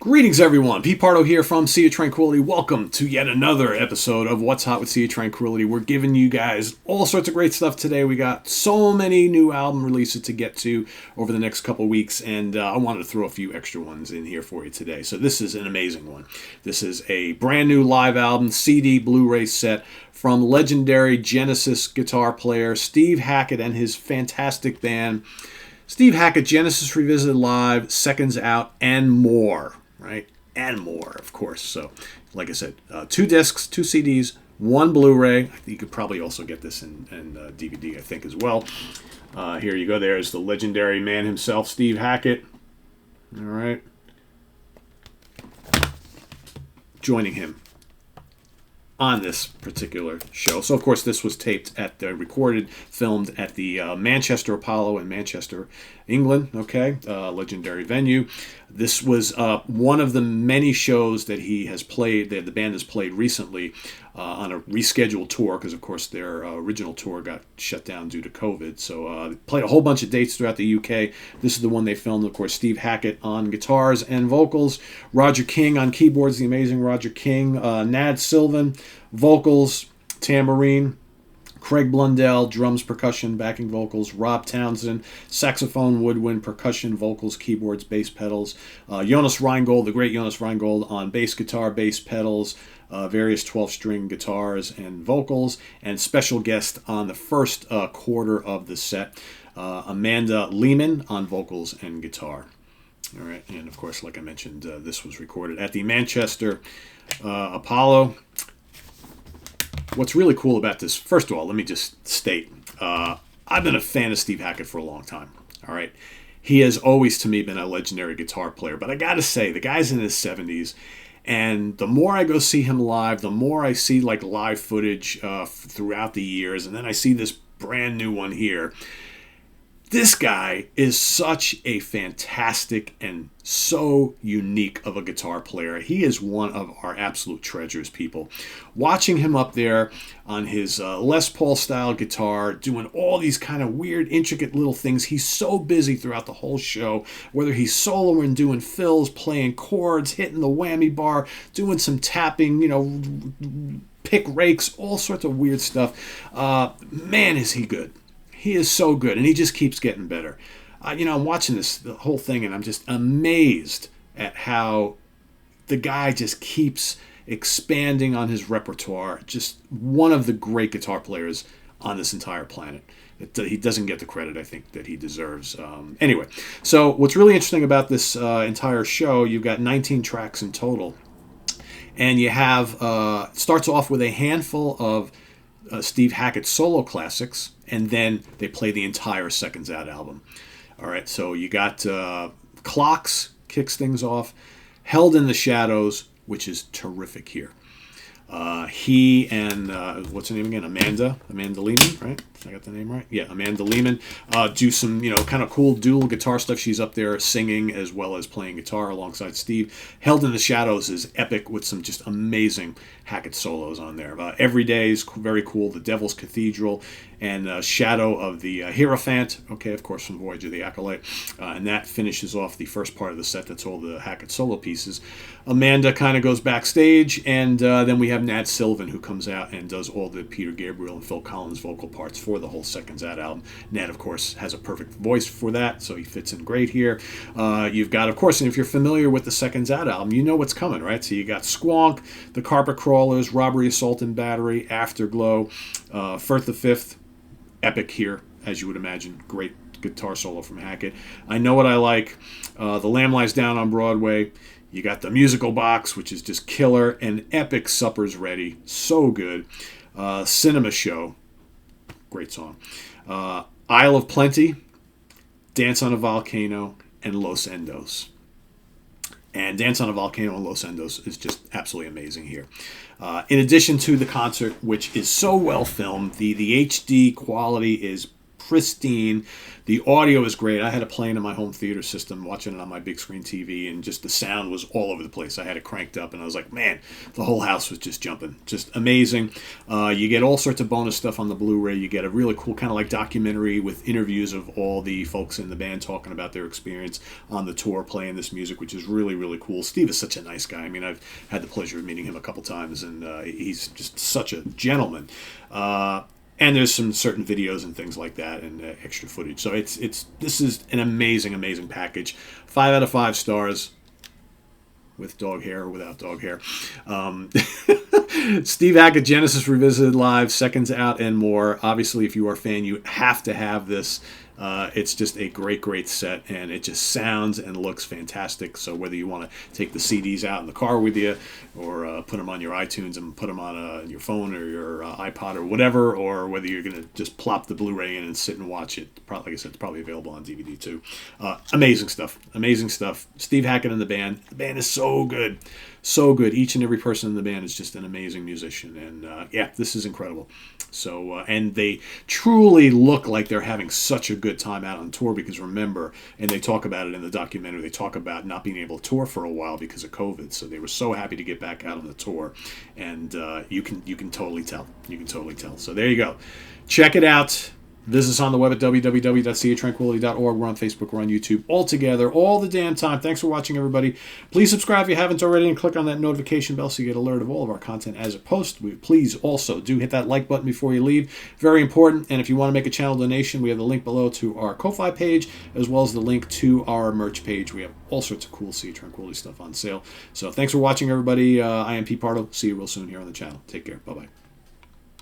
Greetings, everyone. Pete Pardo here from Sea of Tranquility. Welcome to yet another episode of What's Hot with Sea of Tranquility. We're giving you guys all sorts of great stuff today. We got so many new album releases to get to over the next couple weeks, and I wanted to throw a few extra ones in here for you today. So this is an amazing one. This is a brand new live album, CD, Blu-ray set from legendary Genesis guitar player Steve Hackett and his fantastic band. Steve Hackett, Genesis Revisited Live, Seconds Out, and more. Right? And more, of course. So, like I said, 2 discs, 2 CDs, 1 Blu-ray. I think you could probably also get this in DVD, I think, as well. Here you go. There's the legendary man himself, Steve Hackett. All right. Joining him on this particular show. So, of course, this was taped filmed at the Manchester Apollo in Manchester, England, okay, legendary venue. This was one of the many shows that he has played, that the band has played recently on a rescheduled tour, because, of course, their original tour got shut down due to COVID. So they played a whole bunch of dates throughout the UK. This is the one they filmed, of course, Steve Hackett on guitars and vocals, Roger King on keyboards, the amazing Roger King, Nad Sylvan, vocals, tambourine, Craig Blundell, drums, percussion, backing vocals, Rob Townsend, saxophone, woodwind, percussion, vocals, keyboards, bass pedals, Jonas Reingold, the great Jonas Reingold on bass guitar, bass pedals, various 12-string guitars and vocals, and special guest on the first quarter of the set, Amanda Lehman on vocals and guitar. All right, and of course, like I mentioned, this was recorded at the Manchester Apollo. What's really cool about this, first of all, let me just state, I've been a fan of Steve Hackett for a long time, all right? He has always, to me, been a legendary guitar player, but I gotta say, the guy's in his 70s, and the more I go see him live, the more I see, like, live footage throughout the years, and then I see this brand new one here. This guy is such a fantastic and so unique of a guitar player. He is one of our absolute treasures, people. Watching him up there on his Les Paul style guitar, doing all these kind of weird, intricate little things. He's so busy throughout the whole show, whether he's soloing, doing fills, playing chords, hitting the whammy bar, doing some tapping, pick rakes, all sorts of weird stuff. Man, is he good. He is so good, and he just keeps getting better. I'm watching the whole thing, and I'm just amazed at how the guy just keeps expanding on his repertoire. Just one of the great guitar players on this entire planet. He doesn't get the credit, I think, that he deserves. Anyway, so what's really interesting about this entire show, you've got 19 tracks in total, and you have, it starts off with a handful of Steve Hackett solo classics, and then they play the entire Seconds Out album. All right, so you got Clocks kicks things off, Held in the Shadows, which is terrific here. He and, what's her name again? Amanda Lehman, right? I got the name right? Yeah, Amanda Lehman. Do some, kind of cool dual guitar stuff. She's up there singing as well as playing guitar alongside Steve. Held in the Shadows is epic with some just amazing Hackett solos on there. Every Day is very cool. The Devil's Cathedral and Shadow of the Hierophant. Okay, of course, from Voyage of the Acolyte. And that finishes off the first part of the set. That's all the Hackett solo pieces. Amanda kind of goes backstage, and then we have Nad Sylvan, who comes out and does all the Peter Gabriel and Phil Collins vocal parts for the whole Seconds Out album. Ned, of course, has a perfect voice for that, so he fits in great here. You've got, of course, and if you're familiar with the Seconds Out album, you know what's coming, right? So you got Squonk, The Carpet Crawlers, Robbery, Assault and Battery, Afterglow, Firth the Fifth, epic here, as you would imagine. Great guitar solo from Hackett. I Know What I Like, The Lamb Lies Down on Broadway. You got The Musical Box, which is just killer, and epic Supper's Ready, so good. Cinema Show, great song. Isle of Plenty, Dance on a Volcano, and Los Endos. And Dance on a Volcano and Los Endos is just absolutely amazing here. In addition to the concert, which is so well filmed, the HD quality is pristine. The audio is great. I had it playing in my home theater system, watching it on my big screen TV, and just the sound was all over the place. I had it cranked up, and I was like, man, the whole house was just jumping. Just amazing. You get all sorts of bonus stuff on the Blu-ray. You get a really cool kind of like documentary with interviews of all the folks in the band talking about their experience on the tour playing this music, which is really, really cool. Steve is such a nice guy. I mean, I've had the pleasure of meeting him a couple times, and he's just such a gentleman. And there's some certain videos and things like that, and extra footage. So this is an amazing, amazing package. 5 out of 5 stars, with dog hair or without dog hair. Steve Hackett, Genesis Revisited Live, Seconds Out and more. Obviously, if you are a fan, you have to have this. It's just a great, great set, and it just sounds and looks fantastic. So whether you want to take the CDs out in the car with you, or put them on your iTunes and put them on your phone or your iPod or whatever, or whether you're going to just plop the Blu-ray in and sit and watch it, like I said, it's probably available on DVD too. Amazing stuff. Amazing stuff. Steve Hackett and the band. The band is so good. So good. Each and every person in the band is just an amazing musician. And yeah, this is incredible. So, and they truly look like they're having such a good time out on tour, because remember, and they talk about it in the documentary, they talk about not being able to tour for a while because of COVID. So they were so happy to get back out on the tour. And you can totally tell. You can totally tell. So there you go. Check it out. Visit us on the web at www.seaoftranquility.org. We're on Facebook. We're on YouTube. All together, all the damn time. Thanks for watching, everybody. Please subscribe if you haven't already, and click on that notification bell so you get alert of all of our content as it posts. Please also do hit that like button before you leave. Very important. And if you want to make a channel donation, we have the link below to our Ko-Fi page, as well as the link to our merch page. We have all sorts of cool Sea of Tranquility stuff on sale. So thanks for watching, everybody. I am Pete Pardo. See you real soon here on the channel. Take care. Bye-bye.